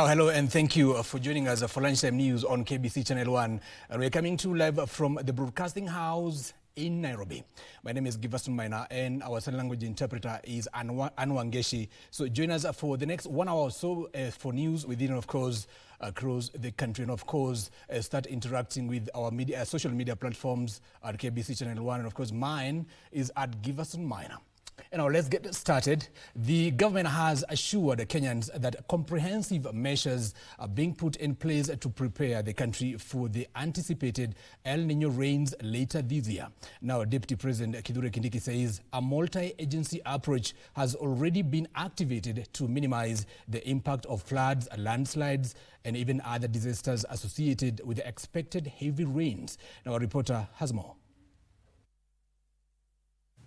Hello, and thank you for joining us for Lunchtime News on KBC Channel 1. We're coming to you live from the Broadcasting House in Nairobi. My name is Giverson Maina, and our sign language interpreter is Anwangeshi. So join us for the next 1 hour or so for news within, of course, across the country, and of course start interacting with our media, social media platforms at KBC Channel 1, and of course mine is at Giverson Maina. And now let's get started. The government has assured Kenyans that comprehensive measures are being put in place to prepare the country for the anticipated El Nino rains later this year. Now, Deputy President Kithure Kindiki says a multi-agency approach has already been activated to minimize the impact of floods, landslides, and even other disasters associated with the expected heavy rains. Now, our reporter has more.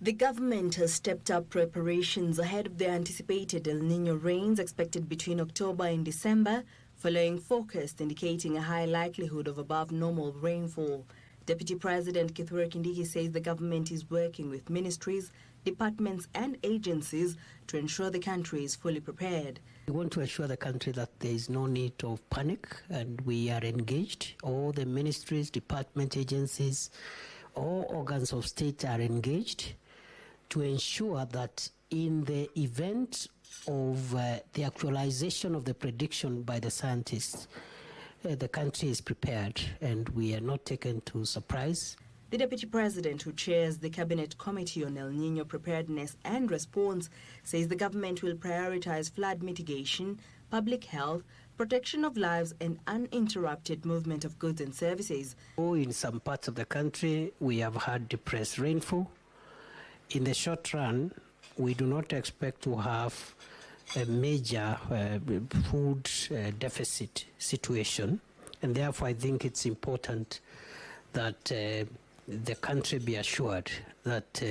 The government has stepped up preparations ahead of the anticipated El Nino rains expected between October and December, following forecasts indicating a high likelihood of above normal rainfall. Deputy President Kithure Kindiki says the government is working with ministries, departments and agencies to ensure the country is fully prepared. We want to assure the country that there is no need of panic, and we are engaged. All the ministries, department agencies, all organs of state are engaged to ensure that in the event of the actualization of the prediction by the scientists, the country is prepared and we are not taken to surprise. The Deputy President, who chairs the Cabinet Committee on El Nino Preparedness and Response, says the government will prioritize flood mitigation, public health, protection of lives and uninterrupted movement of goods and services. In some parts of the country, we have had depressed rainfall. In the short run, we do not expect to have a major food deficit situation, and therefore I think it's important that the country be assured that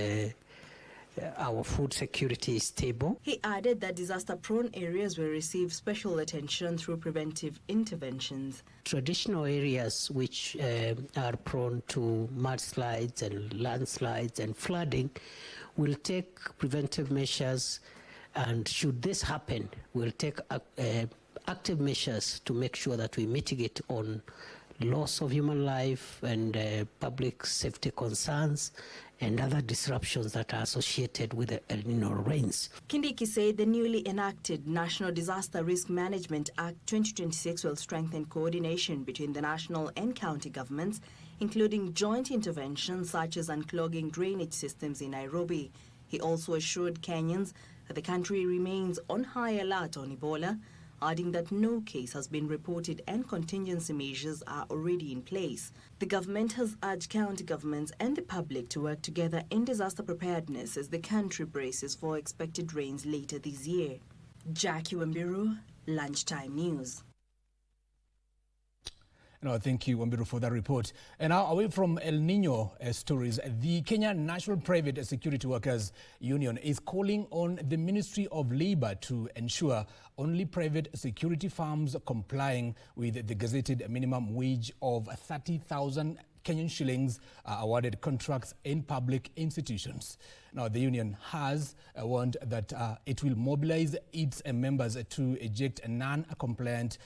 our food security is stable. He added that disaster-prone areas will receive special attention through preventive interventions. Traditional areas which are prone to mudslides and landslides and flooding will take preventive measures, and should this happen, we'll take active measures to make sure that we mitigate on loss of human life and public safety concerns and other disruptions that are associated with the El Nino rains. Kindiki said the newly enacted National Disaster Risk Management Act 2026 will strengthen coordination between the national and county governments, including joint interventions such as unclogging drainage systems in Nairobi. He also assured Kenyans that the country remains on high alert on Ebola, adding that no case has been reported and contingency measures are already in place. The government has urged county governments and the public to work together in disaster preparedness as the country braces for expected rains later this year. Jackie Wambiru, Lunchtime News. No, thank you, Wambiru, for that report. And now, away from El Nino stories, the Kenya National Private Security Workers Union is calling on the Ministry of Labour to ensure only private security firms complying with the gazetted minimum wage of 30,000 Kenyan shillings are awarded contracts in public institutions. Now, the union has warned that it will mobilize its members to eject non-compliant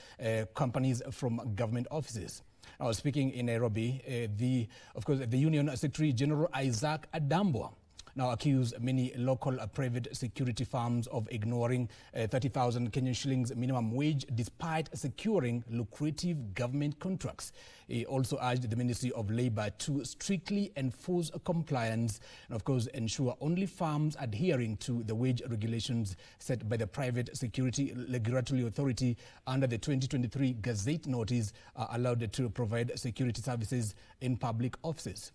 companies from government offices. Now, speaking in Nairobi, the Union Secretary General Isaac Adambo now accused many local private security firms of ignoring 30,000 Kenyan shillings minimum wage despite securing lucrative government contracts. He also urged the Ministry of Labour to strictly enforce compliance and, of course, ensure only firms adhering to the wage regulations set by the Private Security Regulatory Authority under the 2023 Gazette Notice are allowed to provide security services in public offices.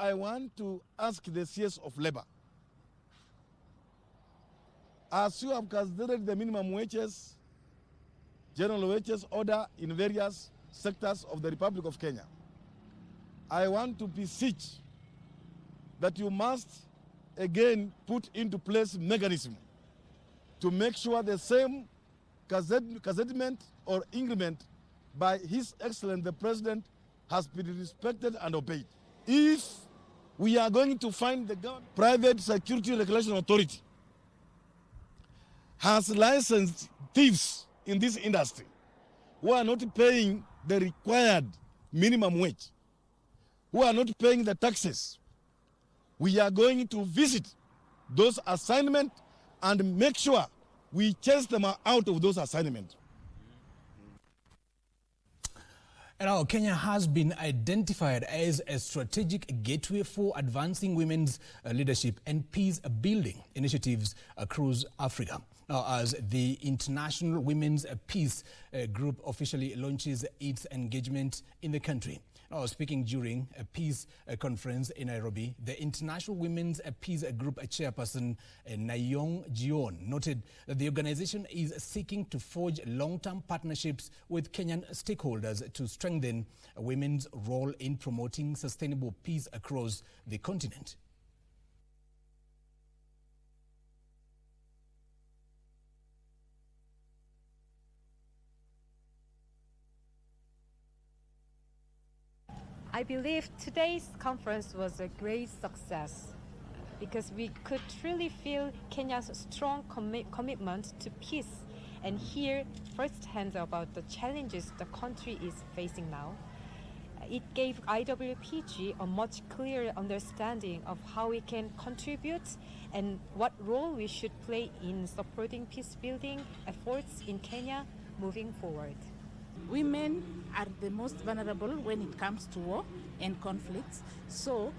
I want to ask the CS of Labour, as you have considered the minimum wages, general wages order in various sectors of the Republic of Kenya, I want to beseech that you must again put into place mechanism to make sure the same gazettement or increment by His Excellency the President has been respected and obeyed. If we are going to find the Private Security Regulation Authority has licensed thieves in this industry who are not paying the required minimum wage, who are not paying the taxes. We are going to visit those assignments and make sure we chase them out of those assignments. Now, Kenya has been identified as a strategic gateway for advancing women's leadership and peace building initiatives across Africa. Now, as the International Women's Peace Group officially launches its engagement in the country. Now, speaking during a peace conference in Nairobi, the International Women's Peace Group chairperson Nayong Jion noted that the organization is seeking to forge long-term partnerships with Kenyan stakeholders to strengthen women's role in promoting sustainable peace across the continent. I believe today's conference was a great success because we could truly feel Kenya's strong commitment to peace and hear firsthand about the challenges the country is facing now. It gave IWPG a much clearer understanding of how we can contribute and what role we should play in supporting peace-building efforts in Kenya moving forward. Women are the most vulnerable when it comes to war and conflicts. So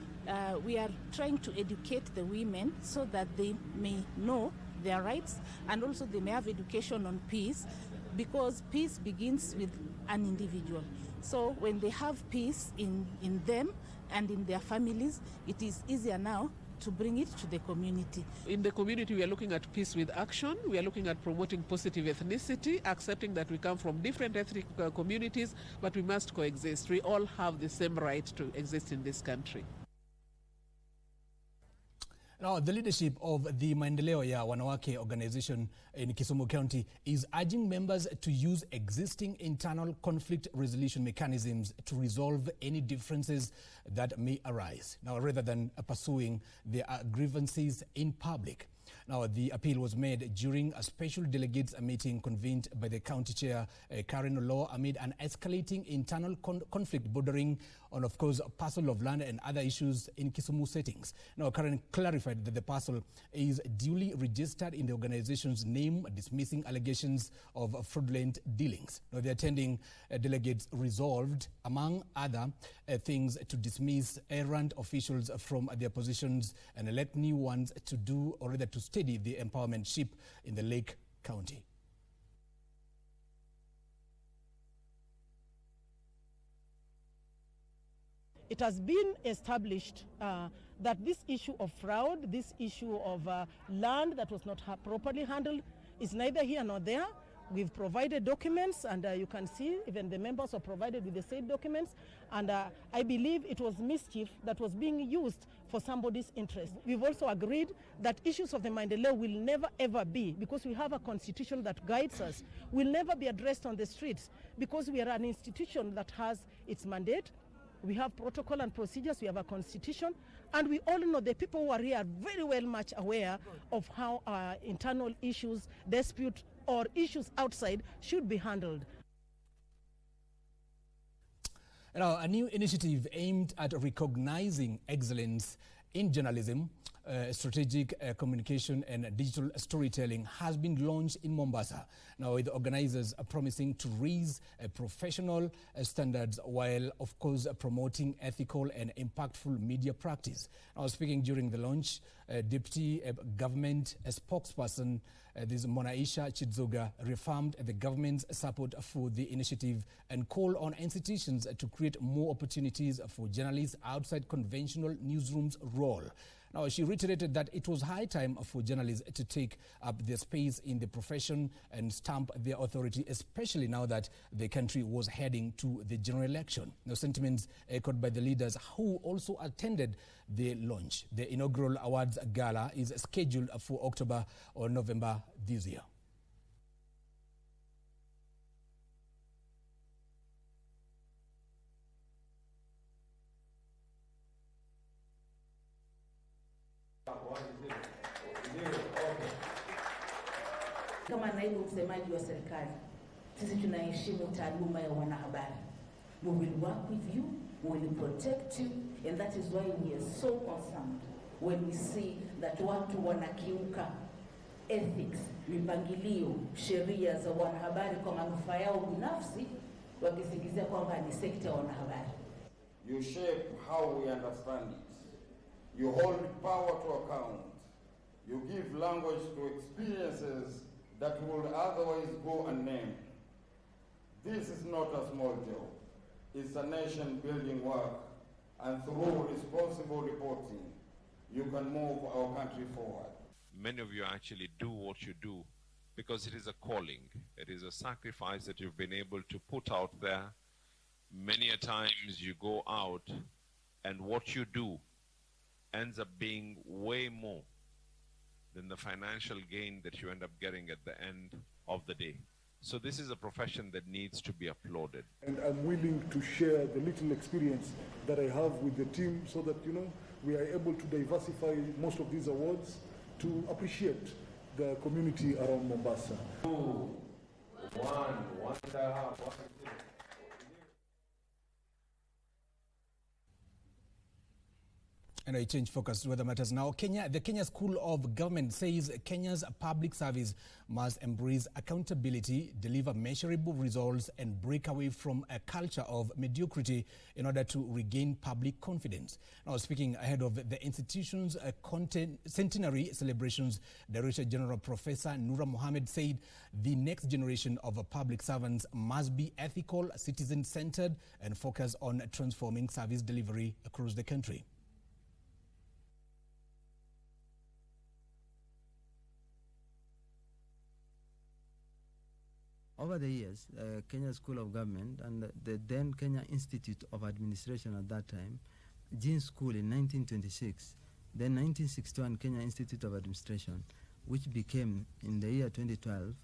we are trying to educate the women so that they may know their rights and also they may have education on peace, because peace begins with an individual. So when they have peace in them and in their families, it is easier now to bring it to the community. In the community, we are looking at peace with action. We are looking at promoting positive ethnicity, accepting that we come from different ethnic communities, but we must coexist. We all have the same right to exist in this country. Now, the leadership of the Maendeleo ya Wanawake organization in Kisumu County is urging members to use existing internal conflict resolution mechanisms to resolve any differences that may arise, now rather than pursuing their grievances in public. Now, the appeal was made during a special delegates meeting convened by the county chair, Karen Olo, amid an escalating internal conflict bordering on, of course, a parcel of land and other issues in Kisumu settings. Now, Karen clarified that the parcel is duly registered in the organization's name, dismissing allegations of fraudulent dealings. Now, the attending delegates resolved, among other things, to dismiss errant officials from their positions and elect new ones to do, or rather to steady the empowerment ship in the Lake County. It has been established that this issue of fraud, this issue of land that was not properly handled is neither here nor there. We've provided documents, and you can see even the members are provided with the said documents, and I believe it was mischief that was being used for somebody's interest. We've also agreed that issues of the Maendeleo will never ever be, because we have a constitution that guides us, will never be addressed on the streets, because we are an institution that has its mandate. We have protocol and procedures, we have a constitution, and we all know the people who are here are very well much aware of how internal issues, dispute, or issues outside should be handled. Now, a new initiative aimed at recognizing excellence in journalism, strategic communication and digital storytelling has been launched in Mombasa. Now, with the organizers promising to raise professional standards while, of course, promoting ethical and impactful media practice. Now, speaking during the launch, Deputy Government spokesperson this Monaisha Chizuga reaffirmed the government's support for the initiative and called on institutions to create more opportunities for journalists outside conventional newsrooms' role. Now, she reiterated that it was high time for journalists to take up their space in the profession and stamp their authority, especially now that the country was heading to the general election. Now, sentiments echoed by the leaders who also attended the launch. The inaugural awards gala is scheduled for October or November this year. Kama naibu msemaji wa serikali, sisi tunaheshimu taaluma ya wanahabari. We will work with you, we will protect you, and that is why we are so concerned when we see that watu wanakiuka ethics, mipangilio, sheria za wanahabari kwa manufaa yao binafsi, wakisingizia kwamba ni sekta ya wanahabari. You shape how we understand it. You hold power to account. You give language to experiences that would otherwise go unnamed. This is not a small job. It's a nation-building work, and through responsible reporting, you can move our country forward. Many of you actually do what you do because it is a calling. It is a sacrifice that you've been able to put out there. Many a times you go out and what you do ends up being way more than the financial gain that you end up getting at the end of the day. So this is a profession that needs to be applauded. And I'm willing to share the little experience that I have with the team so that, we are able to diversify most of these awards to appreciate the community around Mombasa. 2, 1, 1.5, 1. And I change focus to other matters now. The Kenya School of Government says Kenya's public service must embrace accountability, deliver measurable results, and break away from a culture of mediocrity in order to regain public confidence. Now, speaking ahead of the institution's centenary celebrations, Director General Professor Nura Mohammed said the next generation of public servants must be ethical, citizen-centered, and focus on transforming service delivery across the country. Over the years, Kenya School of Government and the then Kenya Institute of Administration at that time, Jean School in 1926, then 1961 Kenya Institute of Administration, which became in the year 2012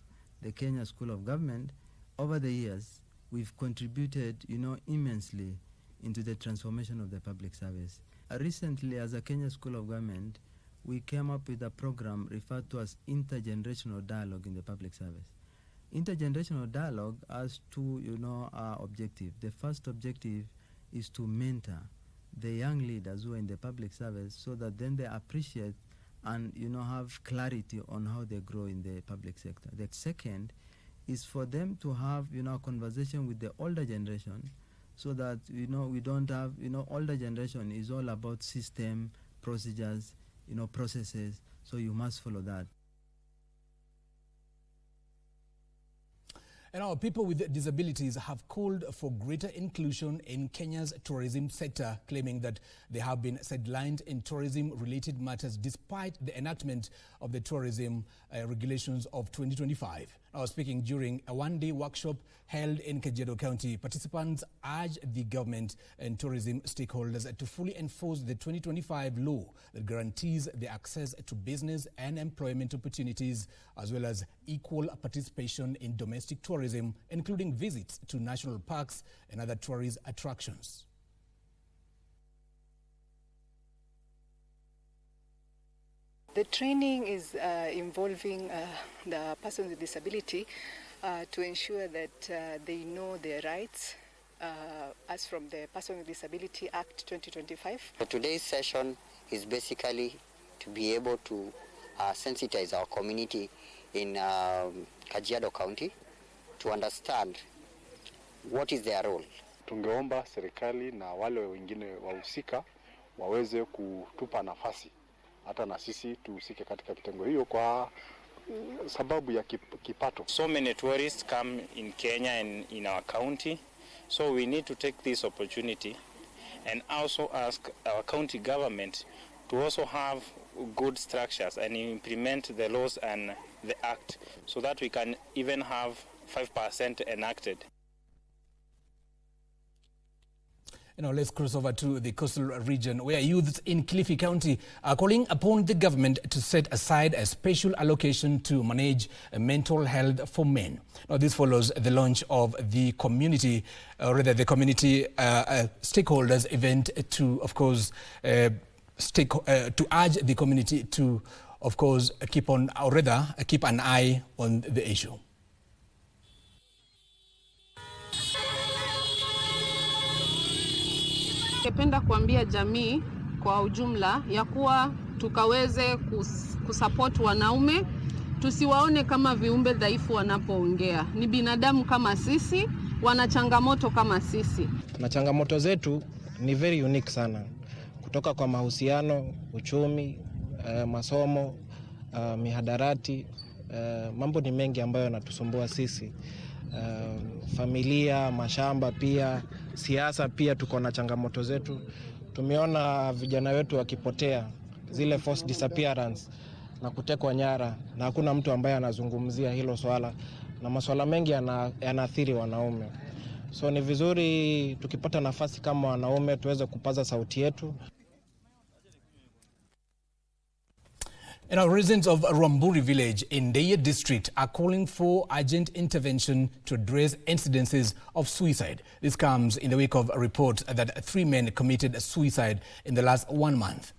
the Kenya School of Government. Over the years, we've contributed, immensely into the transformation of the public service. Recently, as a Kenya School of Government, we came up with a program referred to as intergenerational dialogue in the public service. Intergenerational dialogue has two, objectives. The first objective is to mentor the young leaders who are in the public service so that then they appreciate and, have clarity on how they grow in the public sector. The second is for them to have, a conversation with the older generation so that, we don't have, older generation is all about system, procedures, processes, so you must follow that. And our people with disabilities have called for greater inclusion in Kenya's tourism sector, claiming that they have been sidelined in tourism-related matters despite the enactment of the tourism regulations of 2025. Now, speaking during a one-day workshop held in Kajiado County, participants urged the government and tourism stakeholders to fully enforce the 2025 law that guarantees the access to business and employment opportunities, as well as equal participation in domestic tourism, including visits to national parks and other tourist attractions. The training is involving the persons with disability to ensure that they know their rights as from the Person with Disability Act 2025. So today's session is basically to be able to sensitize our community in Kajiado County to understand what is their role. Tungeomba serikali na wale wengine wahusika waweze kutupa nafasi hata na sisi tuhusike katika kitengo hiyo kwa sababu ya kipato. So many tourists come in Kenya and in our county, so we need to take this opportunity and also ask our county government to also have good structures and implement the laws and the act so that we can even have 5% enacted. Now let's cross over to the coastal region where youths in Kilifi County are calling upon the government to set aside a special allocation to manage mental health for men. Now this follows the launch of the community, stakeholders event to, of course, to urge the community to of course, keep an eye on the issue. Ningependa kuambia jamii kwa ujumla ya kuwa tukaweze kusupport wanaume, tusiwaone kama viumbe dhaifu wanapoongea. Ni binadamu kama sisi, wana changamoto kama sisi. Na changamoto zetu ni very unique sana. Kutoka kwa mahusiano, uchumi, masomo, mihadarati, mambo ni mengi ambayo yanatusumbua sisi. Familia, mashamba pia, siasa pia tuko na changamoto zetu. Tumeona vijana wetu wakipotea, zile forced disappearance na kutekwa nyara, na hakuna mtu ambaye anazungumzia hilo swala, na masuala mengi yanaathiri wanaume. So ni vizuri tukipata nafasi kama wanaume tuweze kupaza sauti yetu. Now, residents of Rwamburi village in Deya district are calling for urgent intervention to address incidences of suicide. This comes in the wake of reports that 3 men committed suicide in the last 1 month.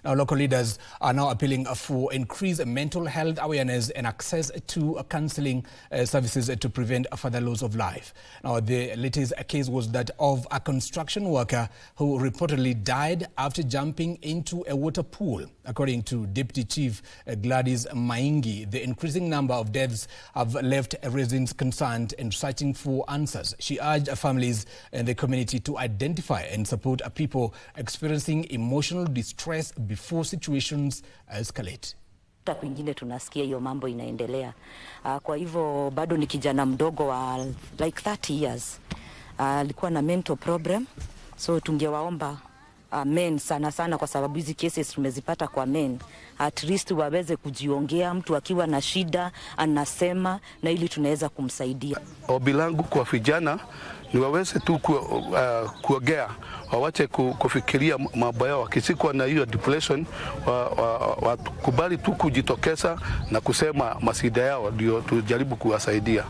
Now, local leaders are now appealing for increased mental health awareness and access to counseling services to prevent further loss of life. Now, the latest case was that of a construction worker who reportedly died after jumping into a water pool. According to Deputy Chief Gladys Maingi, the increasing number of deaths have left residents concerned and searching for answers. She urged families and the community to identify and support people experiencing emotional distress before situations escalate. Kwingine tunasikia hiyo mambo inaendelea. Kwa hivyo bado ni kijana mdogo wa like 30 years. Alikuwa na mental problem. So tungewaomba men sana kwa sababu hizi cases tumezipata kwa men. At least waweze kujiongea, mtu akiwa na shida anasema, na ili tunaweza kumsaidia. Ombi langu kwa vijana ni waweze tu kuongea, wawache kufikiria mambo yao. Wakishikwa na hiyo depression, wakubali tu kujitokeza na kusema masida yao, ndio tujaribu kuwasaidia.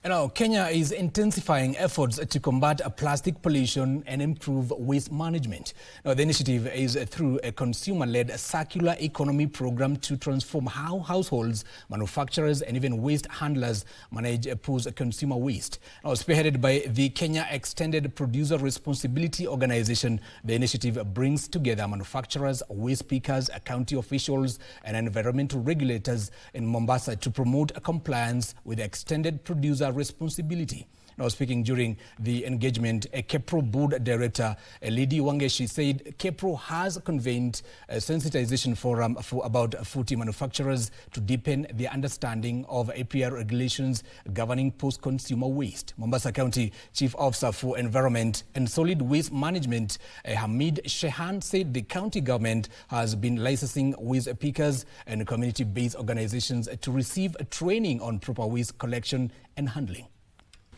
Now, Kenya is intensifying efforts to combat plastic pollution and improve waste management. Now, the initiative is through a consumer-led circular economy program to transform how households, manufacturers, and even waste handlers manage post-consumer waste. Now, spearheaded by the Kenya Extended Producer Responsibility Organization, the initiative brings together manufacturers, waste pickers, county officials, and environmental regulators in Mombasa to promote compliance with the Extended Producer Responsibility. Now, speaking during the engagement, a KEPRO board director, Lady Wangeshi, said KEPRO has convened a sensitization forum for about 40 manufacturers to deepen their understanding of APR regulations governing post-consumer waste. Mombasa County Chief Officer for Environment and Solid Waste Management, Hamid Shehan, said the county government has been licensing waste pickers and community-based organizations to receive training on proper waste collection and handling.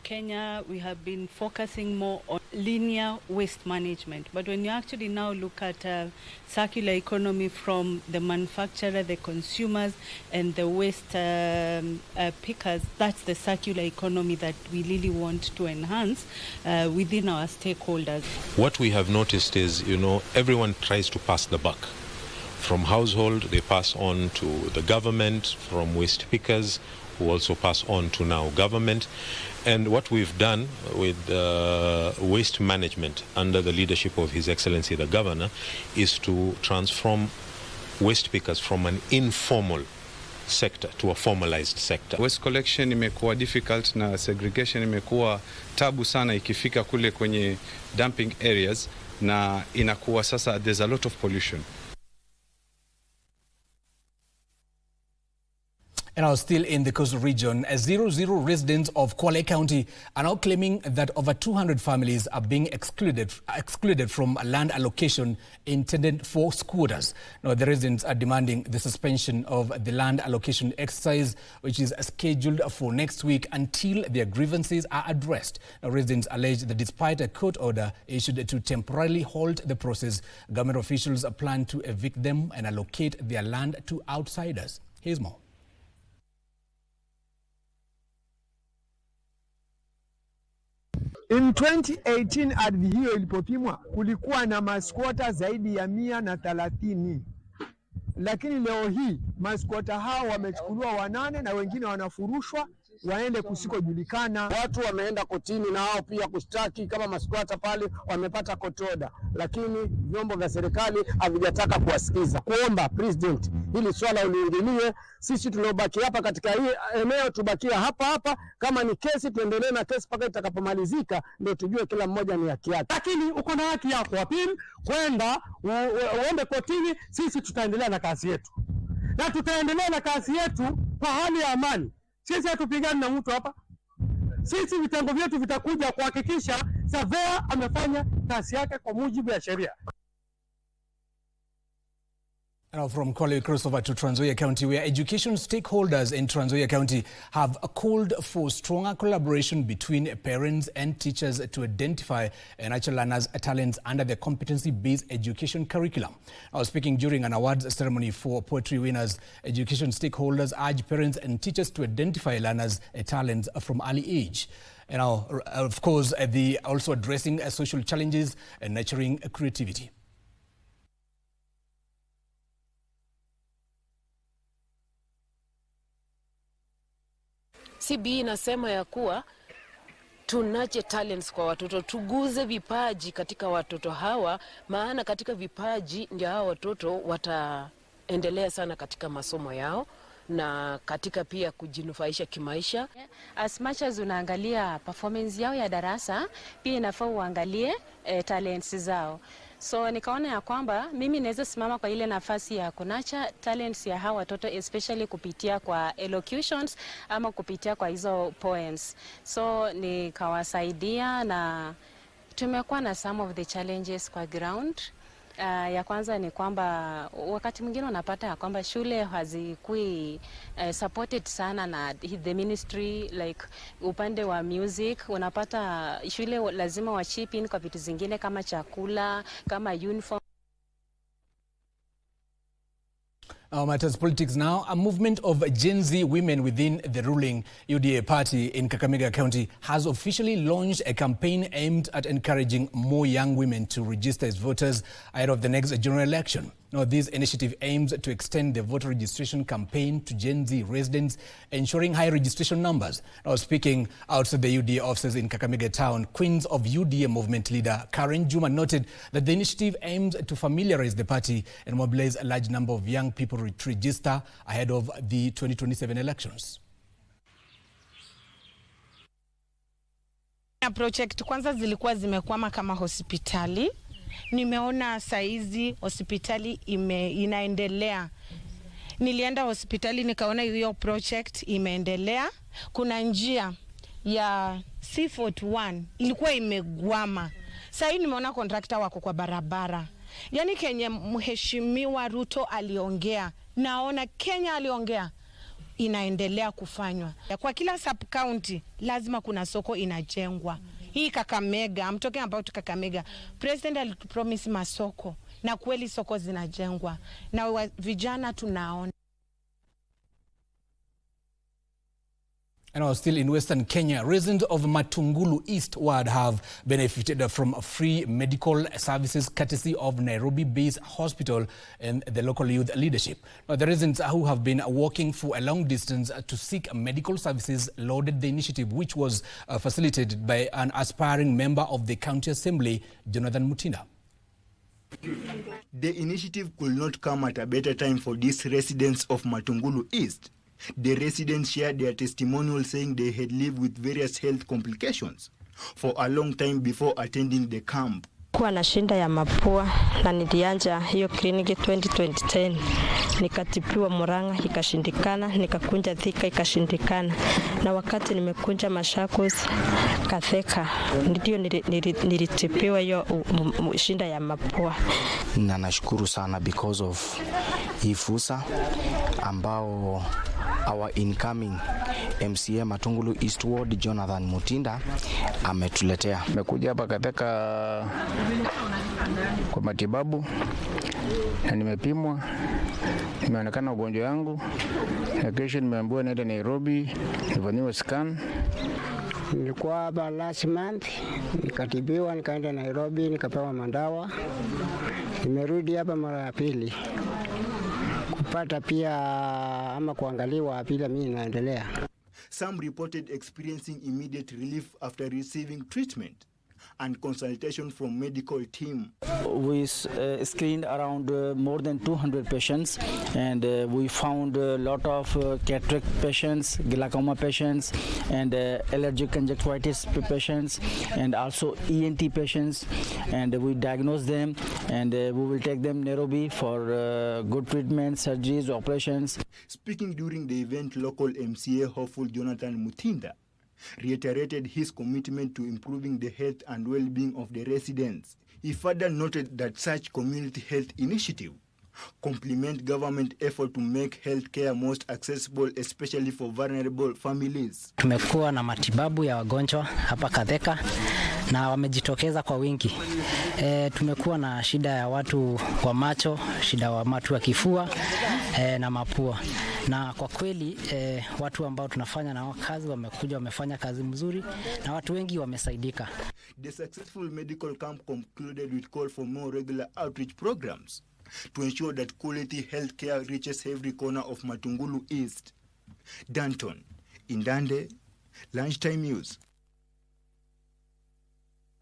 Kenya, we have been focusing more on linear waste management. But when you actually now look at circular economy from the manufacturer, the consumers, and the waste pickers, that's the circular economy that we really want to enhance within our stakeholders. What we have noticed is, everyone tries to pass the buck. From household, they pass on to the government, from waste pickers, who also pass on to now government. And what we've done with waste management under the leadership of His Excellency the Governor is to transform waste pickers from an informal sector to a formalized sector. Waste collection imekuwa difficult na segregation imekuwa tabu sana ikifika kule kwenye dumping areas, na inakuwa sasa there's a lot of pollution. And now, still in the coastal region, 00 residents of Kwale County are now claiming that over 200 families are being excluded from land allocation intended for squatters. Now, the residents are demanding the suspension of the land allocation exercise, which is scheduled for next week, until their grievances are addressed. Now, residents allege that despite a court order issued to temporarily halt the process, government officials plan to evict them and allocate their land to outsiders. Here's more. In 2018 ardhi hiyo ilipopimwa kulikuwa na maskwota zaidi ya 130. Lakini leo hii maskwota hao wamechukuliwa 8 na wengine wanafurushwa waende kusikojulikana. Watu wameenda kotini na hao pia kushtaki kama maskwata pale wamepata kotoda, lakini vyombo vya serikali havijataka kuwasikiza. Kuomba president hili swala uliingilie, sisi tunaobaki hapa katika hii eneo tubakia hapa, kama ni kesi tuendelee na kesi mpaka itakapomalizika, ndio tujue kila mmoja ni haki yake. Lakini uko na haki yako appeal kwenda uombe kotini, sisi tutaendelea na kazi yetu. Na tutaendelea na kazi yetu kwa hali ya amani. Sisi hatupigani na mtu hapa. Sisi vitengo vyetu vitakuja kuhakikisha surveyor amefanya kazi yake kwa mujibu ya sheria. Now from Kwale, crossover to Trans Nzoia County, where education stakeholders in Trans Nzoia County have called for stronger collaboration between parents and teachers to identify natural learners' talents under the competency-based education curriculum. Now, speaking during an awards ceremony for poetry winners, education stakeholders urge parents and teachers to identify learners' talents from early age. And now, of course, also addressing social challenges and nurturing creativity. CB inasema ya kuwa tunache talents kwa watoto, tuguze vipaji katika watoto hawa, maana katika vipaji ndio hawa watoto wataendelea sana katika masomo yao na katika pia kujinufaisha kimaisha. As much as unaangalia performance yao ya darasa, pia inafaa uangalie talents zao. So nikaona ya kwamba mimi naweza simama kwa ile nafasi ya kunacha talents ya hawa watoto, especially kupitia kwa elocutions ama kupitia kwa hizo poems. So nikawasaidia na tumekuwa na some of the challenges kwa ground. Ya kwanza ni kwamba wakati mwingine unapata ya kwamba shule hazikui supported sana na the ministry, like upande wa music unapata shule lazima wa chip in kwa vitu zingine kama chakula, kama uniform. Matters politics now. A movement of Gen Z women within the ruling UDA party in Kakamega County has officially launched a campaign aimed at encouraging more young women to register as voters ahead of the next general election. Now, this initiative aims to extend the voter registration campaign to Gen Z residents, ensuring high registration numbers. Now, speaking outside the UDA offices in Kakamega town, Queens of UDA movement leader Karen Juma noted that the initiative aims to familiarize the party and mobilize a large number of young people to register ahead of the 2027 elections. Project kwanza zilikuwa zimekwama kama hospitali. Nimeona saizi hospitali inaendelea. Nilienda hospitali nikaona hiyo project imeendelea. Kuna njia ya C41 ilikuwa imegwama. Sasa nimeona contractor wako kwa barabara. Yani Kenya mheshimiwa Ruto aliongea. Naona Kenya aliongea. Inaendelea kufanywa. Kwa kila sub county lazima kuna soko inajengwa. Hii Kakamega, I'm talking about Kakamega. President alipromise masoko na kweli soko zinajengwa. Na vijana tunaona. And now still in Western Kenya, residents of Matungulu East Ward have benefited from free medical services courtesy of Nairobi-based hospital and the local youth leadership. Now, the residents who have been walking for a long distance to seek medical services lauded the initiative, which was facilitated by an aspiring member of the County Assembly, Jonathan Mutinda. The initiative could not come at a better time for these residents of Matungulu East. The residents shared their testimonial saying they had lived with various health complications for a long time before attending the camp. Kuwa na shinda ya mapua na nilianja hiyo kliniki 2010. Nikatipiwa Murang'a ikashindikana, nikakunja Thika ikashindikana. Na wakati nimekunja Machakos Katheka ndio nilitipiwa hiyo shinda ya mapua. Na nashukuru sana because of hii fursa ambao our incoming MCA Matungulu East Ward Jonathan Mutinda ametuletea. Nimekuja hapa Katheka kwa matibabu na nimepimwa, nimeonekana ugonjwa wangu, na kesho nimeambiwa niende Nairobi nifanyiwe scan. Nilikuwa hapa last month, nikatibiwa, nikaenda Nairobi, nikapewa mandawa. Nimerudi hapa mara ya pili. Kupata pia ama kuangaliwa pia mimi naendelea. Some reported experiencing immediate relief after receiving treatment and consultation from medical team. We screened around more than 200 patients, and we found a lot of cataract patients, glaucoma patients, and allergic conjunctivitis patients, and also ENT patients, and we diagnosed them, and we will take them Nairobi for good treatment, surgeries, operations. Speaking during the event, local MCA hopeful Jonathan Mutinda reiterated his commitment to improving the health and well-being of the residents. He further noted that such community health initiative complement government effort to make healthcare most accessible, especially for vulnerable families. Tumekuwa na matibabu ya wagonjwa hapa Katheka na wamejitokeza kwa wingi. Tumekuwa na shida ya watu wa macho, shida ya watu wa kifua na mapua. Na kwa kweli watu ambao tunafanya nao kazi wamekuja wamefanya kazi mzuri na watu wengi wamesaidika. The successful medical camp concluded with call for more regular outreach programs to ensure that quality healthcare reaches every corner of Matungulu East. Danton, Indande, Lunchtime News.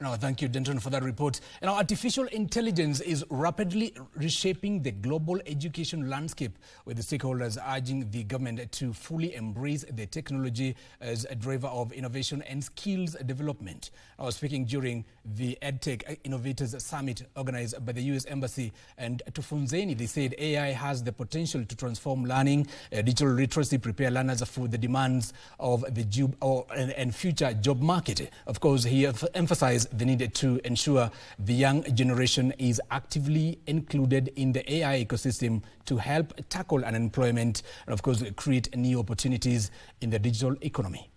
Now, thank you, Denton, for that report. Now, artificial intelligence is rapidly reshaping the global education landscape, with the stakeholders urging the government to fully embrace the technology as a driver of innovation and skills development. I was speaking during the EdTech Innovators Summit organized by the U.S. Embassy and Tufunzeni. They said AI has the potential to transform learning, digital literacy, prepare learners for the demands of the job and future job market. Of course, he emphasized the need to ensure the young generation is actively included in the AI ecosystem to help tackle unemployment and, of course, create new opportunities in the digital economy.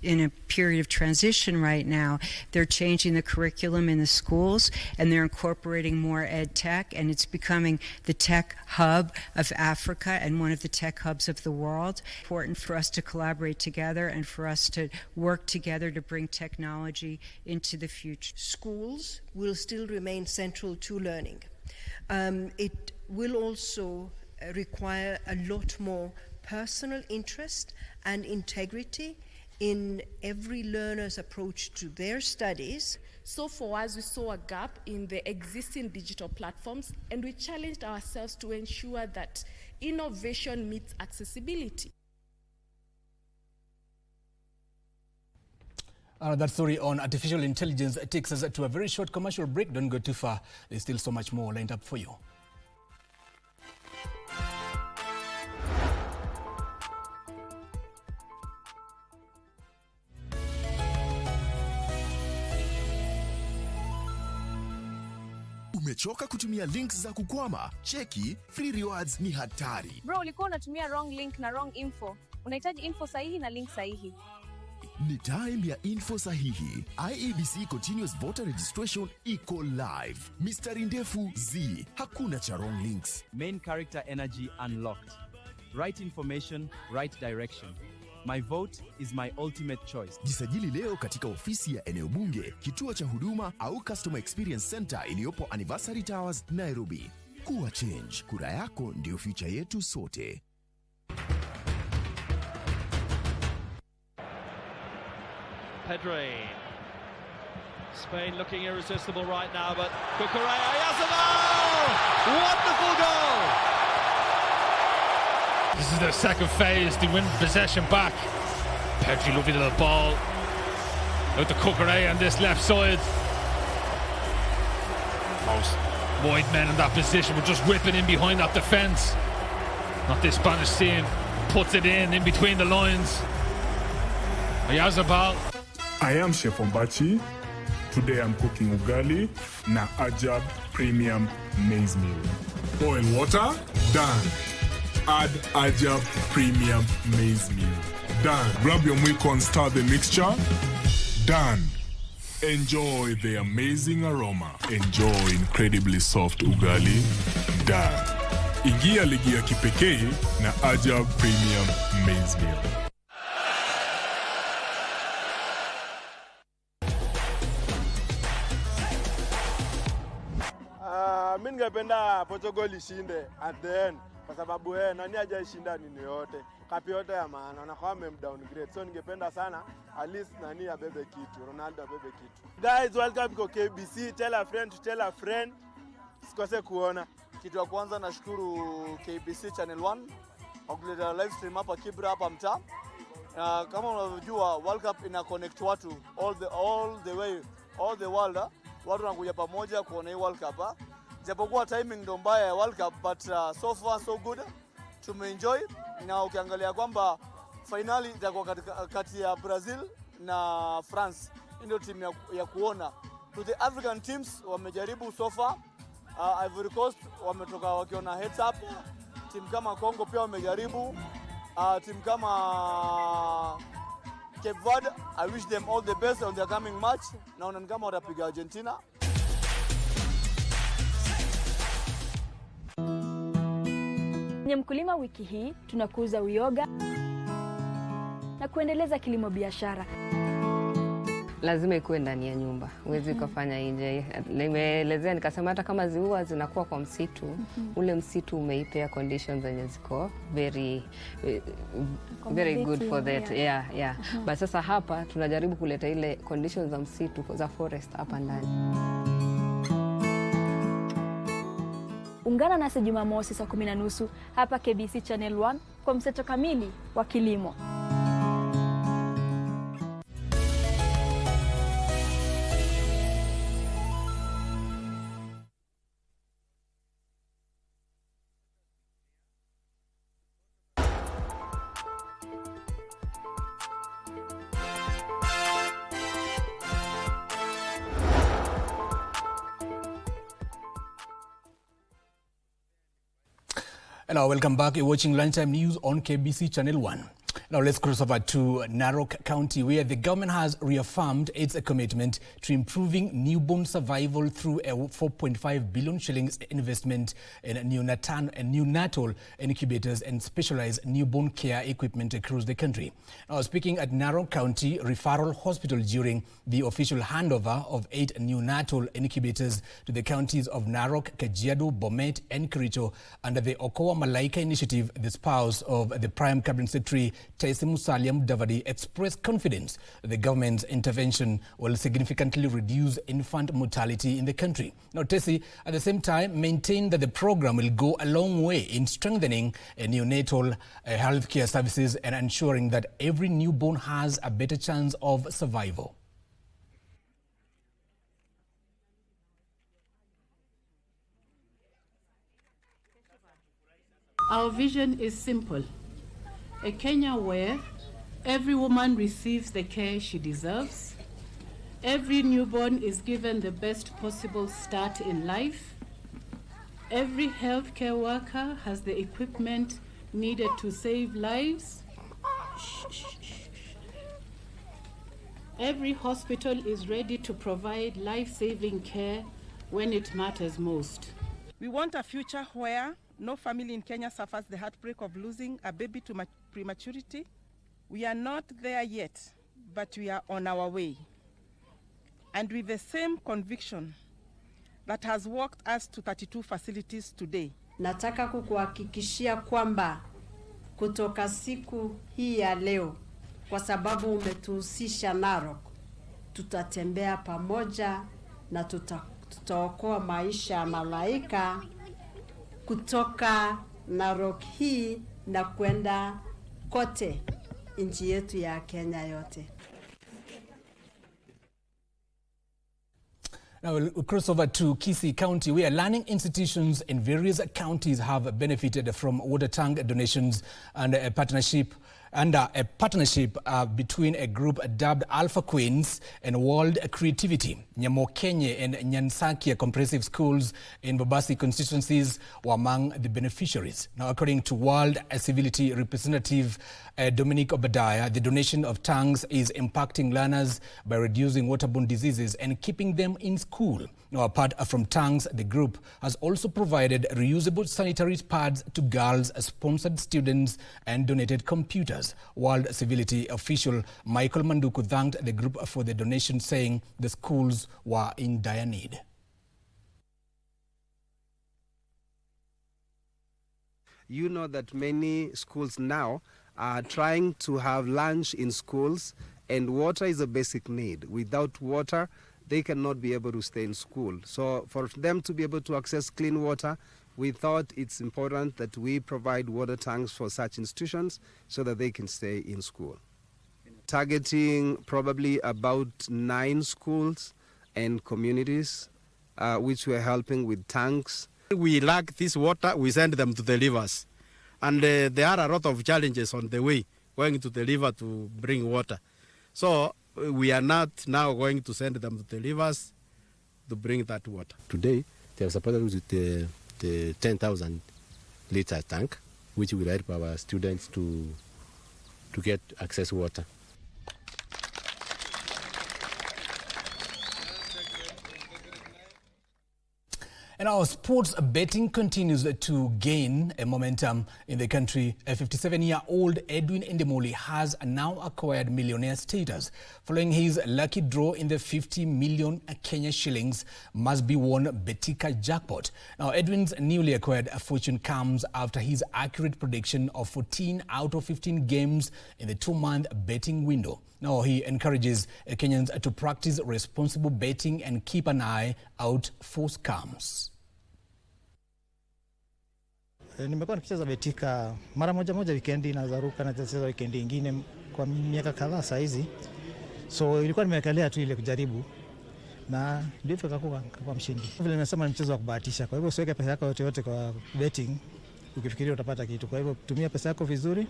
In a period of transition right now, they're changing the curriculum in the schools and they're incorporating more ed tech, and it's becoming the tech hub of Africa and one of the tech hubs of the world. Important for us to collaborate together and for us to work together to bring technology into the future. Schools will still remain central to learning. It will also require a lot more personal interest and integrity in every learner's approach to their studies. So for us, we saw a gap in the existing digital platforms, and we challenged ourselves to ensure that innovation meets accessibility. That story on artificial intelligence takes us to a very short commercial break. Don't go too far. There's still so much more lined up for you. Umechoka kutumia links za kukwama? Cheki, free rewards ni hatari. Bro, ulikuwa unatumia wrong link na wrong info. Unahitaji info sahihi na link sahihi. Ni time ya info sahihi. IEBC Continuous Voter Registration iko live. Mistari ndefu Z, hakuna cha wrong links. Main character energy unlocked. Right information, right direction. My vote is my ultimate choice. Jisajili leo katika ofisi ya eneo bunge, kituo cha huduma au Customer Experience Center iliyopo Anniversary Towers, Nairobi. Kuwa change, kura yako ndio future yetu sote. Pedri. Spain looking irresistible right now, but Cucurella has a goal! Wonderful goal! This is their second phase. They win possession back. Pedri, lovely little ball. Out to Cucurella on this left side. Most wide men in that position were just whipping in behind that defence. Not this Spanish team. Puts it in between the lines. Oyazabal. I am Chef Ombachi. Today I'm cooking ugali na Ajab Premium Maize Meal. Boil water, done. Add Ajab Premium Maize Meal. Done. Grab your milk and start the mixture. Done. Enjoy the amazing aroma. Enjoy incredibly soft ugali. Done. Ingia ligi ya kipekee na Ajab Premium Maize Meal. Mimi ningependa Portugal ishinde at the end kwa sababu nani hajashinda nini yote. Kapi yote ya maana na kwa downgrade. So ningependa sana at least nani abebe kitu, Ronaldo abebe kitu. Guys, welcome to KBC. Tell a friend to tell a friend. Sikose kuona. Kitu ya kwanza nashukuru KBC Channel 1 kwa kuleta live stream hapa Kibra hapa mtaa. Kama unavyojua World Cup ina connect watu all the world. Watu wanakuja pamoja kuona hii World Cup. Japokuwa timing ndo mbaya ya World Cup, but so far so good. Tumeenjoy na ukiangalia kwamba finali itakuwa kati ya Brazil na France. Ndio timu ya kuona. To the African teams wamejaribu so far. Ivory Coast wametoka wakiona heads up. Timu kama Congo pia wamejaribu. Timu kama Cape Verde, I wish them all the best on their coming match. Naona ni kama watapiga Argentina. Kwenye Mkulima wiki hii tunakuza uyoga na kuendeleza kilimo biashara. Lazima ikuwe ndani ya nyumba, huwezi kufanya nje. Nimeelezea nikasema hata kama ziua zinakuwa kwa msitu, ule msitu umeipea conditions zenye ziko very good for that. Yeah. But sasa hapa tunajaribu kuleta ile conditions za msitu za forest hapa ndani. Ungana nasi Jumamosi saa 10:30 hapa KBC Channel 1 kwa mseto kamili wa kilimo. Hello, welcome back. You're watching Lunchtime News on KBC Channel 1. Now let's cross over to Narok County, where the government has reaffirmed its commitment to improving newborn survival through a 4.5 billion shillings investment in neonatal incubators and specialized newborn care equipment across the country. Now, speaking at Narok County Referral Hospital during the official handover of 8 neonatal incubators to the counties of Narok, Kajiado, Bomet, and Kericho under the Okoa Malaika initiative, the spouse of the Prime Cabinet Secretary Taisi Musalia Mudavadi expressed confidence that the government's intervention will significantly reduce infant mortality in the country. Now, Taisi, at the same time, maintained that the program will go a long way in strengthening neonatal healthcare services and ensuring that every newborn has a better chance of survival. Our vision is simple. A Kenya where every woman receives the care she deserves, every newborn is given the best possible start in life, every healthcare worker has the equipment needed to save lives, every hospital is ready to provide life-saving care when it matters most. We want a future where no family in Kenya suffers the heartbreak of losing a baby to prematurity. We are not there yet, but we are on our way. And with the same conviction that has walked us to 32 facilities today. Nataka kukuhakikishia kwamba kutoka siku hii ya leo, kwa sababu umetuhusisha Narok, tutatembea pamoja na tutaokoa maisha ya malaika kutoka Narok hii na kwenda kote nchi yetu ya Kenya yote. Now we'll cross over to Kisii County, where learning institutions in various counties have benefited from water tank donations and a partnership between a group dubbed Alpha Queens and World Creativity. Nyamokenye and Nyansakia comprehensive schools in Babasi constituencies were among the beneficiaries. Now, according to World Civility Representative Dominic Obadiah, the donation of tanks is impacting learners by reducing waterborne diseases and keeping them in school. Now, apart from tanks, the group has also provided reusable sanitary pads to girls-sponsored students and donated computers. World Civility official Michael Manduku thanked the group for the donation, saying the schools were in dire need. You know that many schools now are trying to have lunch in schools, and water is a basic need. Without water, they cannot be able to stay in school. So for them to be able to access clean water, we thought it's important that we provide water tanks for such institutions so that they can stay in school. Targeting probably about 9 schools and communities, which we're helping with tanks. We lack this water, we send them to the rivers. And there are a lot of challenges on the way going to the river to bring water. So we are not now going to send them to the rivers to bring that water. Today, they have supported with the 10,000 liter tank, which will help our students to get access water. And our sports betting continues to gain a momentum in the country. A 57-year-old Edwin Endemoli has now acquired millionaire status following his lucky draw in the 50 million Kenya shillings must-be-won Betika jackpot. Now, Edwin's newly acquired fortune comes after his accurate prediction of 14 out of 15 games in the 2-month betting window. Now, he encourages Kenyans to practice responsible betting and keep an eye out for scams. Nimekuwa nikicheza Betika mara moja wikendi, nazaruka na nacheza wikendi nyingine kwa miaka kadhaa saa hizi. So ilikuwa nimewekelea tu ile kujaribu na ndio kwa mshindi. Vile nimesema ni mchezo wa kubahatisha. Kwa hivyo usiweke pesa yako yote kwa betting ukifikiria utapata kitu. Kwa hivyo tumia pesa yako vizuri.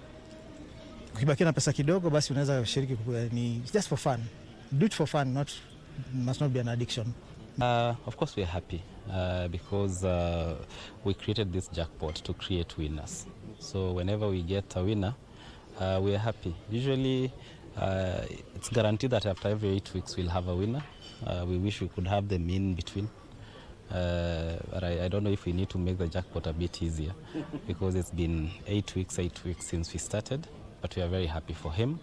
Ukibaki na pesa kidogo basi unaweza kushiriki, ni just for fun. Do it for fun, must not be an addiction. Of course we are happy because we created this jackpot to create winners. So whenever we get a winner, we are happy. Usually it's guaranteed that after every 8 weeks we'll have a winner. We wish we could have them in between. But I don't know if we need to make the jackpot a bit easier because it's been 8 weeks since we started, but we are very happy for him.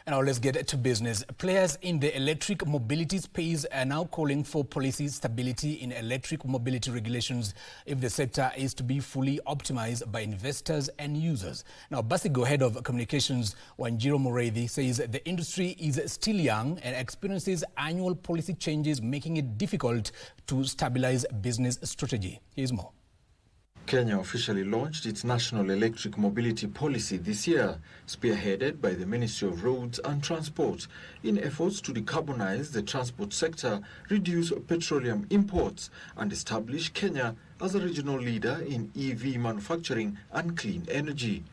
Now let's get to business. Players in the electric mobility space are now calling for policy stability in electric mobility regulations if the sector is to be fully optimized by investors and users. Now, Basigo Head of Communications, Wanjiro Mureithi, says the industry is still young and experiences annual policy changes, making it difficult to stabilize business strategy. Here's more. Kenya officially launched its national electric mobility policy this year, spearheaded by the Ministry of Roads and Transport, in efforts to decarbonize the transport sector, reduce petroleum imports, and establish Kenya as a regional leader in EV manufacturing and clean energy.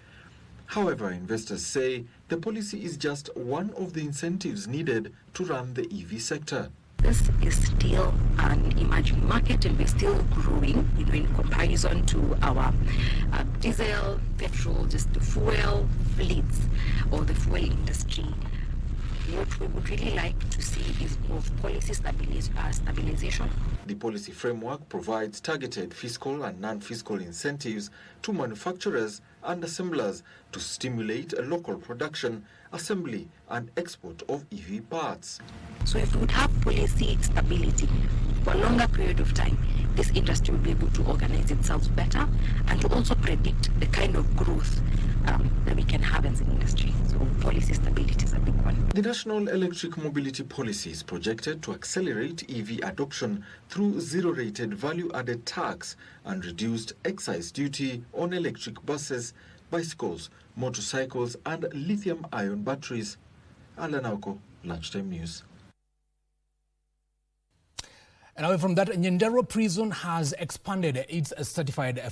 However, investors say the policy is just one of the incentives needed to run the EV sector. This is still an emerging market and we're still growing, in comparison to our diesel, petrol, just the fuel fleets or the fuel industry. What we would really like to see is more policy stabilization. The policy framework provides targeted fiscal and non-fiscal incentives to manufacturers and assemblers to stimulate a local production, assembly and export of EV parts. So if we would have policy stability for a longer period of time, this industry will be able to organize itself better and to also predict the kind of growth that we can have as an industry. So policy stability is a big one. The National Electric Mobility Policy is projected to accelerate EV adoption through zero-rated value-added tax and reduced excise duty on electric buses, bicycles, motorcycles and lithium-ion batteries. Alan Auko, Lunchtime News. And away from that, Nyandarua Prison has expanded its certified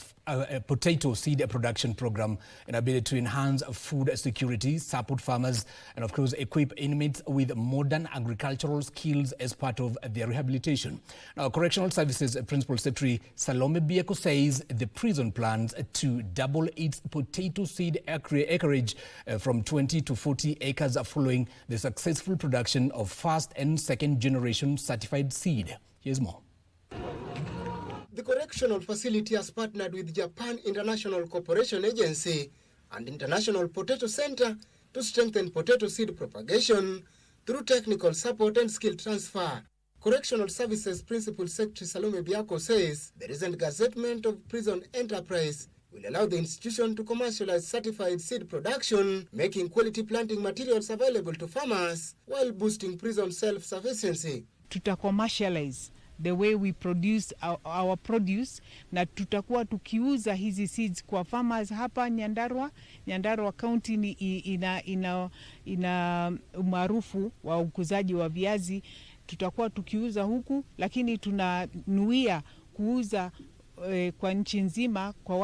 potato seed production program in a bid to enhance food security, support farmers, and of course equip inmates with modern agricultural skills as part of their rehabilitation. Now, Correctional Services Principal Secretary Salome Bieko says the prison plans to double its potato seed acreage from 20 to 40 acres following the successful production of first and second generation certified seed. Here's more. The correctional facility has partnered with Japan International Cooperation Agency and International Potato Center to strengthen potato seed propagation through technical support and skill transfer. Correctional Services Principal Secretary Salome Bieko says the recent gazettement of prison enterprise will allow the institution to commercialize certified seed production, making quality planting materials available to farmers while boosting prison self-sufficiency. Commercialize the way we produce our produce, na tutakuwa tukiuza hizi seeds kwa farmers hapa Nyandarua. Nyandarua County ina umaarufu wa ukuzaji wa viazi. Tutakuwa tukiuza huku, lakini tunanuia kuuza kwa nchi nzima kwa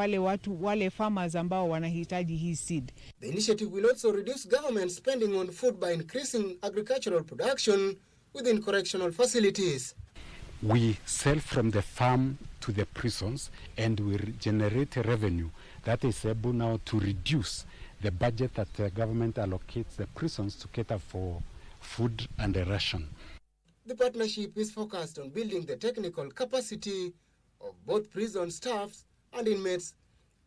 wale farmers ambao wanahitaji hii seed. The initiative will also reduce government spending on food by increasing agricultural production within correctional facilities. We sell from the farm to the prisons and we generate revenue that is able now to reduce the budget that the government allocates the prisons to cater for food and ration. The partnership is focused on building the technical capacity of both prison staffs and inmates,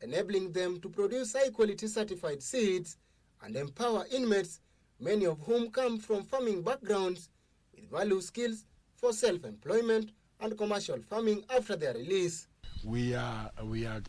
enabling them to produce high-quality certified seeds and empower inmates, many of whom come from farming backgrounds, with value skills for self-employment and commercial farming after their release. We are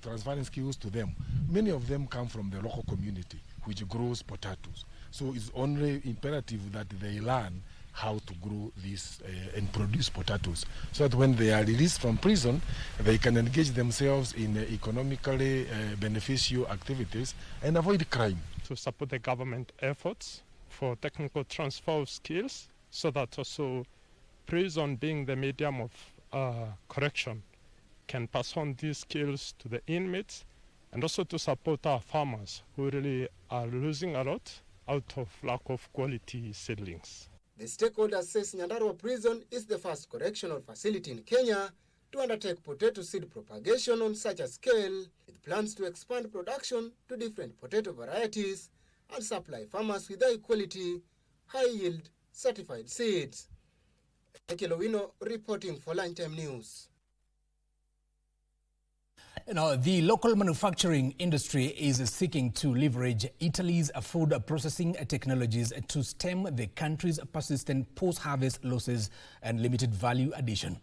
transferring skills to them. Many of them come from the local community, which grows potatoes. So it's only imperative that they learn how to grow this and produce potatoes, so that when they are released from prison, they can engage themselves in economically beneficial activities and avoid crime. To support the government efforts for technical transfer of skills, so that also prison, being the medium of correction, can pass on these skills to the inmates, and also to support our farmers who really are losing a lot out of lack of quality seedlings. The stakeholders says Nyandarua Prison is the first correctional facility in Kenya to undertake potato seed propagation on such a scale, with plans to expand production to different potato varieties and supply farmers with high quality, high yield certified seeds. Ekilowino reporting for Lunchtime News. Now, the local manufacturing industry is seeking to leverage Italy's food processing technologies to stem the country's persistent post-harvest losses and limited value addition.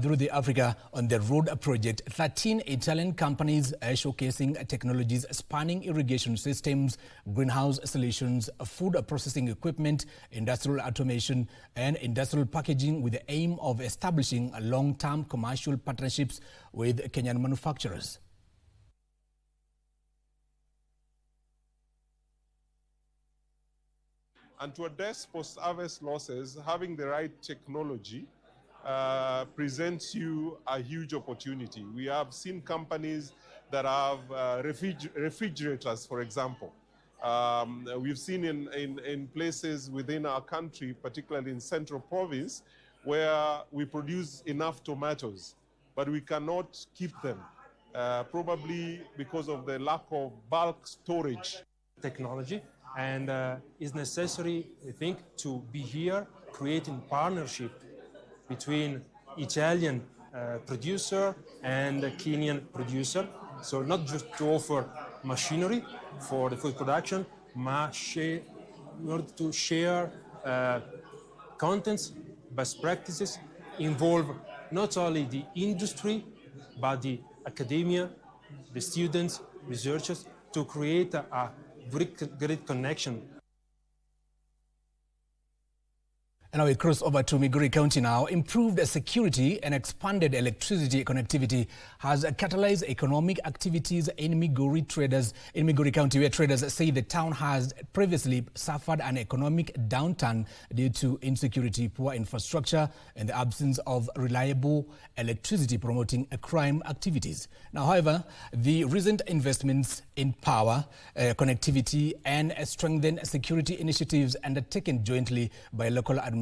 Through the Africa on the Road project, 13 Italian companies are showcasing technologies spanning irrigation systems, greenhouse solutions, food processing equipment, industrial automation, and industrial packaging, with the aim of establishing long-term commercial partnerships with Kenyan manufacturers. And to address post-harvest losses, having the right technology presents you a huge opportunity. We have seen companies that have refrigerators, for example. We've seen in places within our country, particularly in Central Province, where we produce enough tomatoes, but we cannot keep them, probably because of the lack of bulk storage. Technology, and it's necessary, I think, to be here creating partnership between Italian producer and Kenyan producer. So not just to offer machinery for the food production, but in order to share contents, best practices, involve not only the industry, but the academia, the students, researchers, to create a great connection. And now we cross over to Migori County now. Improved security and expanded electricity connectivity has catalyzed economic activities in Migori County, where traders say the town has previously suffered an economic downturn due to insecurity, poor infrastructure, and the absence of reliable electricity promoting crime activities. Now, however, the recent investments in power, connectivity, and strengthened security initiatives undertaken jointly by local administrators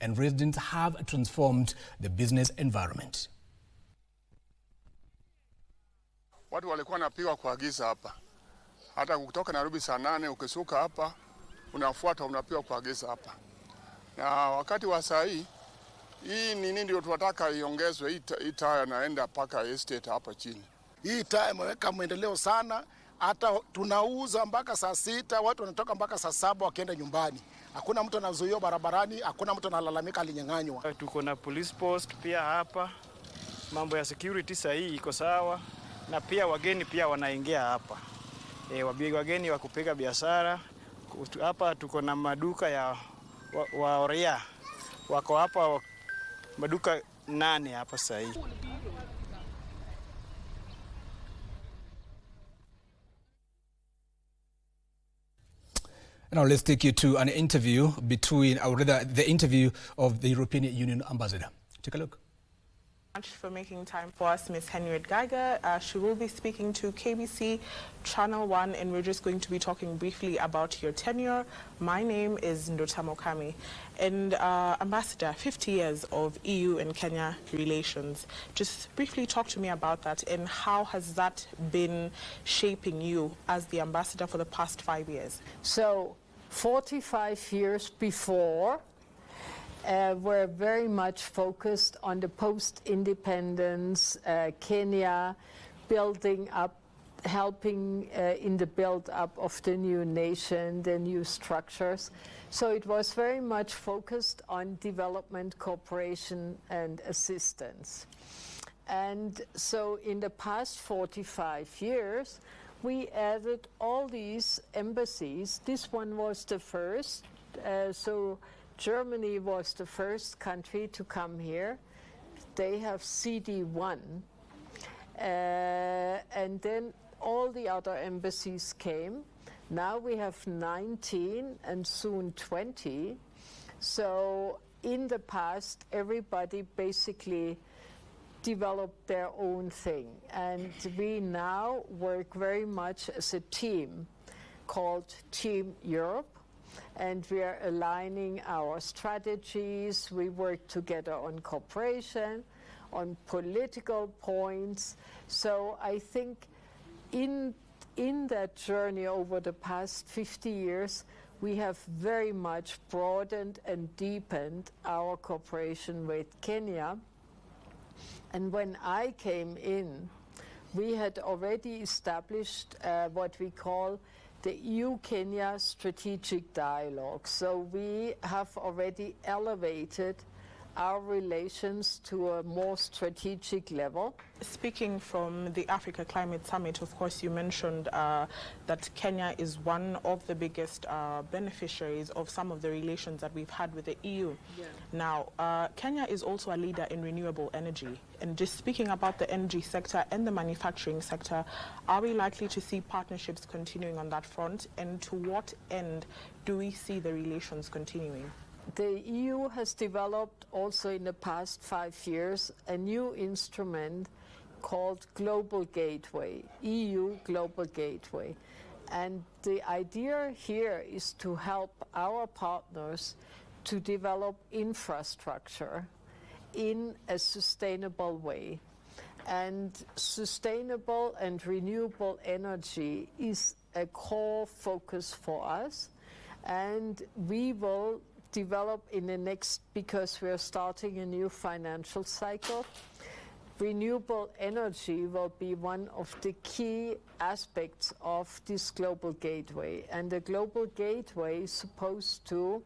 and residents have transformed the business environment. Watu walikuwa wanapigwa kwa giza hapa. Hata kutoka Nairobi saa 8 ukisuka hapa unafuata unapigwa kwa giza hapa. Na wakati wa saa hii nini ndio tunataka iongezwe, hii taa naenda paka estate hapa chini. Hii taa imeweka maendeleo sana, hata tunauza mpaka saa 6, watu wanatoka mpaka saa 7 wakienda nyumbani. Hakuna mtu anazuiwa barabarani, hakuna mtu analalamika alinyang'anywa. Tuko na police post pia hapa. Mambo ya security sasa hii iko sawa, na pia wageni pia wanaingia hapa. Wageni wa kupiga biashara hapa, tuko na maduka ya waoria wako hapa, maduka 8 hapa sasa hii. Now let's take you to an interview between, or rather the interview of the European Union ambassador. Take a look. Much for making time for us, Ms. Henriette Geiger. She will be speaking to KBC Channel 1, and we're just going to be talking briefly about your tenure. My name is Ndota Mokami. And Ambassador, 50 years of EU and Kenya relations. Just briefly talk to me about that, and how has that been shaping you as the ambassador for the past 5 years? So, 45 years before, we're very much focused on the post-independence Kenya, building up, helping in the build-up of the new nation, the new structures. So it was very much focused on development, cooperation, and assistance. And so in the past 45 years, we added all these embassies. This one was the first. So Germany was the first country to come here. They have CD1. And then all the other embassies came. Now we have 19 and soon 20. So in the past, everybody basically developed their own thing. And we now work very much as a team called Team Europe. And we are aligning our strategies. We work together on cooperation, on political points. So I think in that journey over the past 50 years, we have very much broadened and deepened our cooperation with Kenya. And when I came in, we had already established what we call the EU-Kenya Strategic Dialogue. So we have already elevated our relations to a more strategic level. Speaking from the Africa Climate Summit, of course, you mentioned that Kenya is one of the biggest beneficiaries of some of the relations that we've had with the EU. Yeah. Now, Kenya is also a leader in renewable energy. And just speaking about the energy sector and the manufacturing sector, are we likely to see partnerships continuing on that front? And to what end do we see the relations continuing? The EU has developed also in the past 5 years a new instrument called Global Gateway, EU Global Gateway. And the idea here is to help our partners to develop infrastructure in a sustainable way. And sustainable and renewable energy is a core focus for us. And we will develop in the next, because we are starting a new financial cycle, renewable energy will be one of the key aspects of this global gateway. And the global gateway is supposed to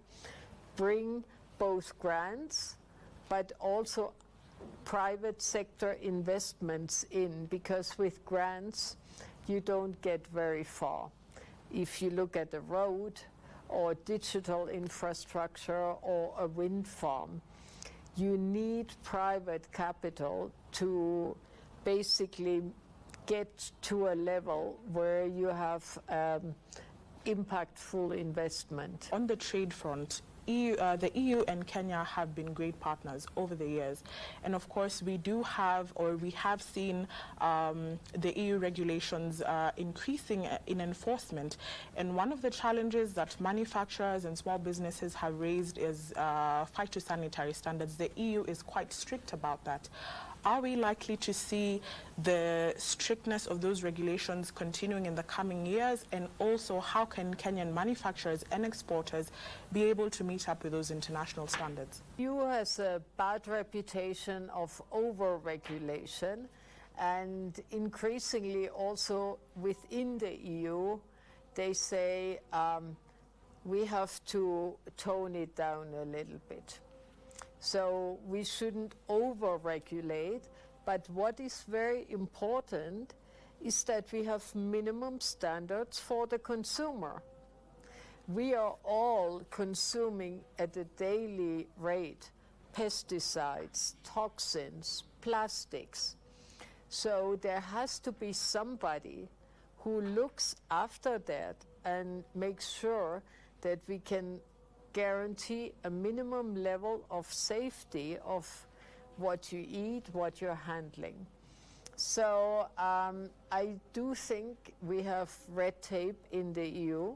bring both grants, but also private sector investments in, because with grants, you don't get very far. If you look at a road or digital infrastructure or a wind farm, you need private capital to basically get to a level where you have impactful investment. On the trade front, the EU and Kenya have been great partners over the years, and of course we have seen the EU regulations increasing in enforcement, and one of the challenges that manufacturers and small businesses have raised is phytosanitary standards. The EU is quite strict about that. Are we likely to see the strictness of those regulations continuing in the coming years? And also, how can Kenyan manufacturers and exporters be able to meet up with those international standards? The EU has a bad reputation of over-regulation, and increasingly also within the EU, they say we have to tone it down a little bit. So we shouldn't over-regulate, but what is very important is that we have minimum standards for the consumer. We are all consuming at a daily rate pesticides, toxins, plastics. So there has to be somebody who looks after that and makes sure that we can guarantee a minimum level of safety of what you eat, what you're handling. So I do think we have red tape in the EU,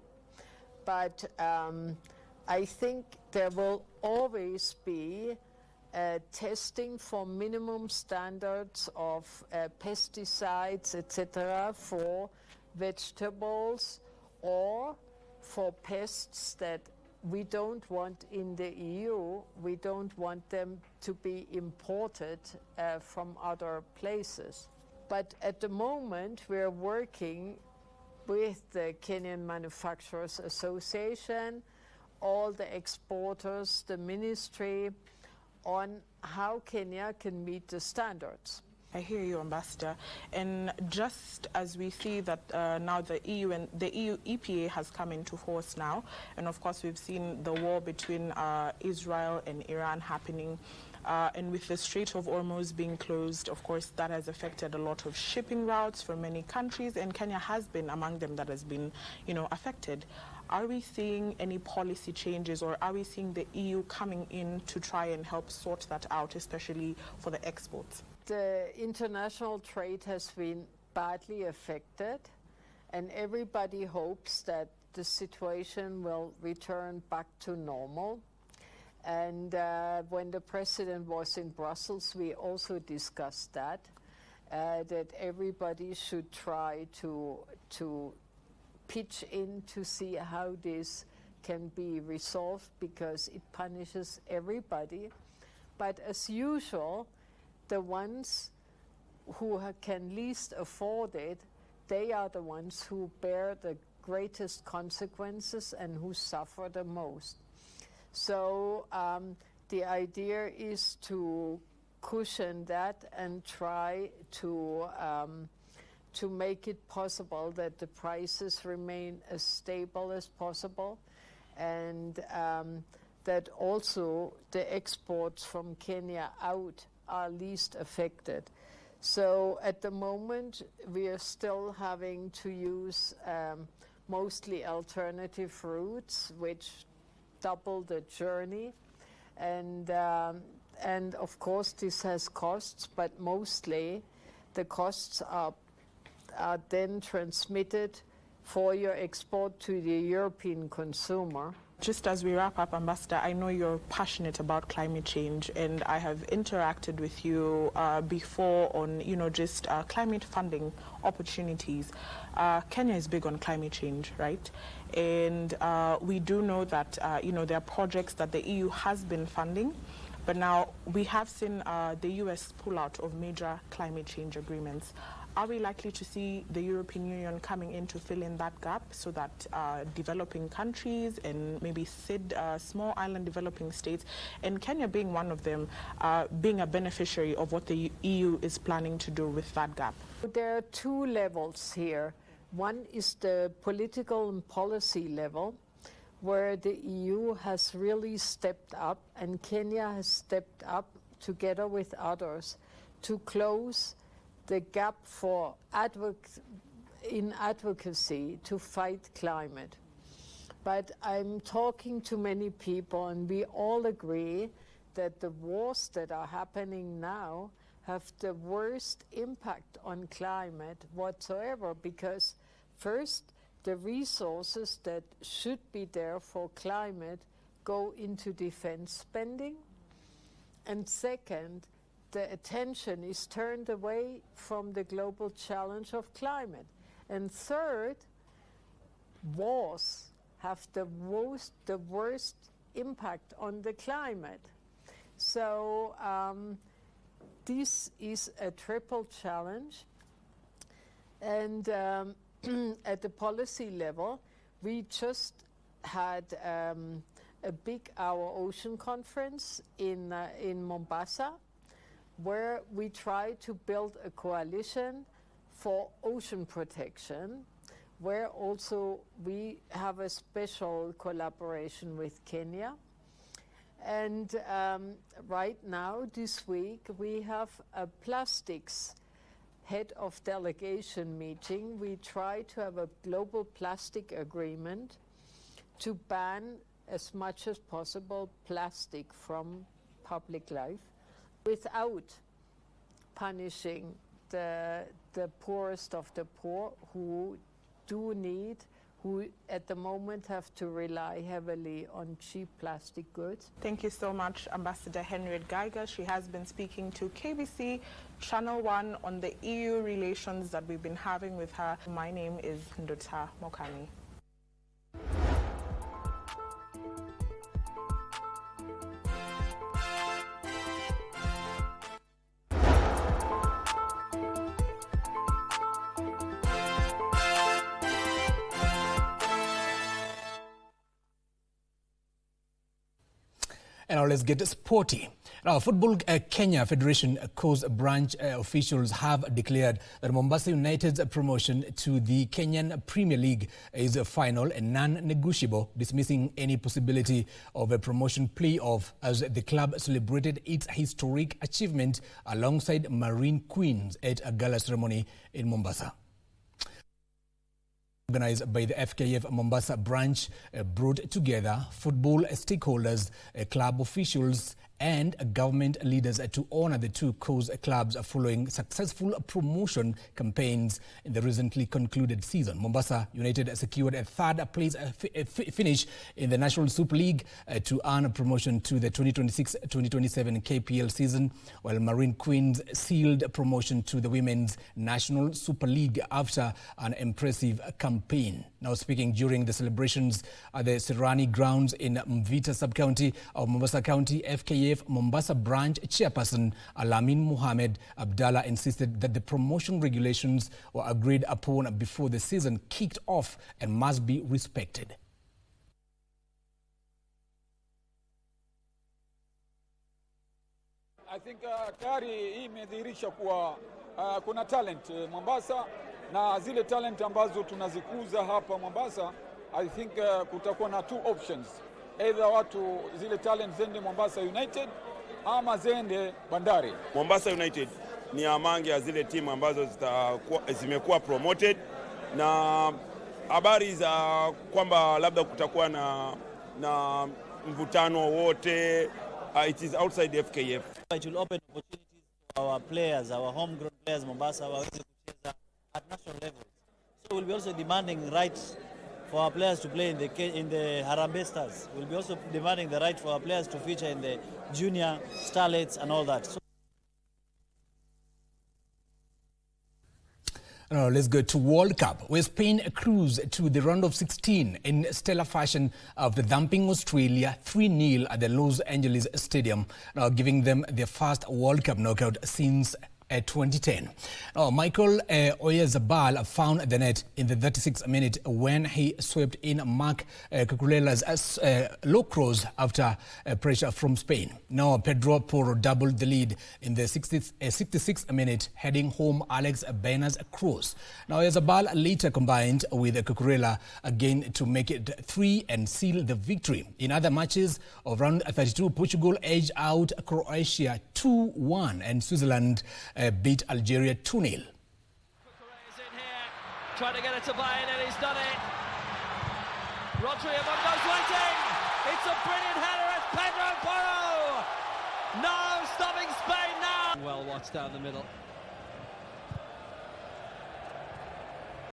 but I think there will always be testing for minimum standards of pesticides, etc., for vegetables or for pests that we don't want in the EU. We don't want them to be imported from other places. But at the moment, we're working with the Kenyan Manufacturers Association, all the exporters, the ministry, on how Kenya can meet the standards. I hear you, Ambassador. And just as we see that now the EU EPA has come into force now, and of course we've seen the war between Israel and Iran happening, and with the Strait of Hormuz being closed, of course that has affected a lot of shipping routes for many countries, and Kenya has been among them that has been, affected. Are we seeing any policy changes, or are we seeing the EU coming in to try and help sort that out, especially for the exports? The international trade has been badly affected, and everybody hopes that the situation will return back to normal. And when the president was in Brussels, we also discussed that everybody should try to pitch in to see how this can be resolved, because it punishes everybody. But as usual, the ones who can least afford it, they are the ones who bear the greatest consequences and who suffer the most. So the idea is to cushion that and try to make it possible that the prices remain as stable as possible, and that also the exports from Kenya out are least affected. So at the moment we are still having to use mostly alternative routes, which double the journey, and of course this has costs, but mostly the costs are then transmitted for your export to the European consumer. Just as we wrap up, Ambassador, I know you're passionate about climate change, and I have interacted with you before on, just climate funding opportunities. Kenya is big on climate change, right? And we do know that, there are projects that the EU has been funding, but now we have seen the US pull out of major climate change agreements. Are we likely to see the European Union coming in to fill in that gap, so that developing countries and maybe small island developing states, and Kenya being one of them, being a beneficiary of what the EU is planning to do with that gap? There are two levels here. One is the political and policy level, where the EU has really stepped up, and Kenya has stepped up together with others to close the gap for advocacy to fight climate. But I'm talking to many people, and we all agree that the wars that are happening now have the worst impact on climate whatsoever, because first, the resources that should be there for climate go into defense spending, and second, the attention is turned away from the global challenge of climate. And third, wars have the worst impact on the climate. So this is a triple challenge. And at the policy level, we just had a big Our Ocean conference in Mombasa, where we tried to build a coalition for ocean protection, where also we have a special collaboration with Kenya. And right now, this week, we have a plastics head of delegation meeting. We try to have a global plastic agreement to ban as much as possible plastic from public life without punishing the poorest of the poor who do need, who at the moment have to rely heavily on cheap plastic goods. Thank you so much, Ambassador Henriette Geiger. She has been speaking to KBC Channel 1 on the EU relations that we've been having with her. My name is Nduta Mokami. And now let's get sporty. Now, Football Kenya Federation Coast branch officials have declared that Mombasa United's promotion to the Kenyan Premier League is final and non-negotiable, dismissing any possibility of a promotion play-off as the club celebrated its historic achievement alongside Marine Queens at a gala ceremony in Mombasa. Organized by the FKF Mombasa branch, brought together football stakeholders, club officials and government leaders to honor the two coast clubs following successful promotion campaigns in the recently concluded season. Mombasa United secured a third place finish in the National Super League to earn a promotion to the 2026-2027 KPL season, while Marine Queens sealed promotion to the Women's National Super League after an impressive campaign. Now speaking during the celebrations at the Serrani grounds in Mvita sub-county of Mombasa County, FKF Mombasa branch chairperson Alamin Mohamed Abdallah insisted that the promotion regulations were agreed upon before the season kicked off and must be respected. I think tayari hii imedhihirisha kuwa kuna talent Mombasa, na zile talent ambazo tunazikuza hapa Mombasa, I think kutakuwa na two options. Either watu zile talent zende Mombasa United ama zende Bandari. Mombasa United ni amange ya zile timu ambazo zimekuwa promoted, na habari za kwamba labda kutakuwa na mvutano wote, it is outside the FKF. It will open opportunities for our players, our homegrown players Mombasa, waweze kucheza at national levels. So we'll be also demanding rights for our players to play in the Harambee Stars. We'll be also demanding the right for our players to feature in the junior starlets and all that. So Now let's go to World Cup, where Spain cruised to the round of 16 in stellar fashion after thumping Australia 3-0 at the Los Angeles Stadium, now giving them their first World Cup knockout since 2010. Now, Michael Oyarzabal found the net in the 36th minute when he swept in Mark Cucurellà's low cross after pressure from Spain. Now, Pedro Porro doubled the lead in the 66th minute, heading home Alex Baina's cross. Now, Oyarzabal later combined with Cucurella again to make it 3 and seal the victory. In other matches of round 32, Portugal edged out Croatia 2-1 and Switzerland beat Algeria 2-0. Trying to get it to Bain, and he's done it. Rodri Amondo's waiting. It's a brilliant header. It's Pedro Porro. No stopping Spain now. Well watched down the middle.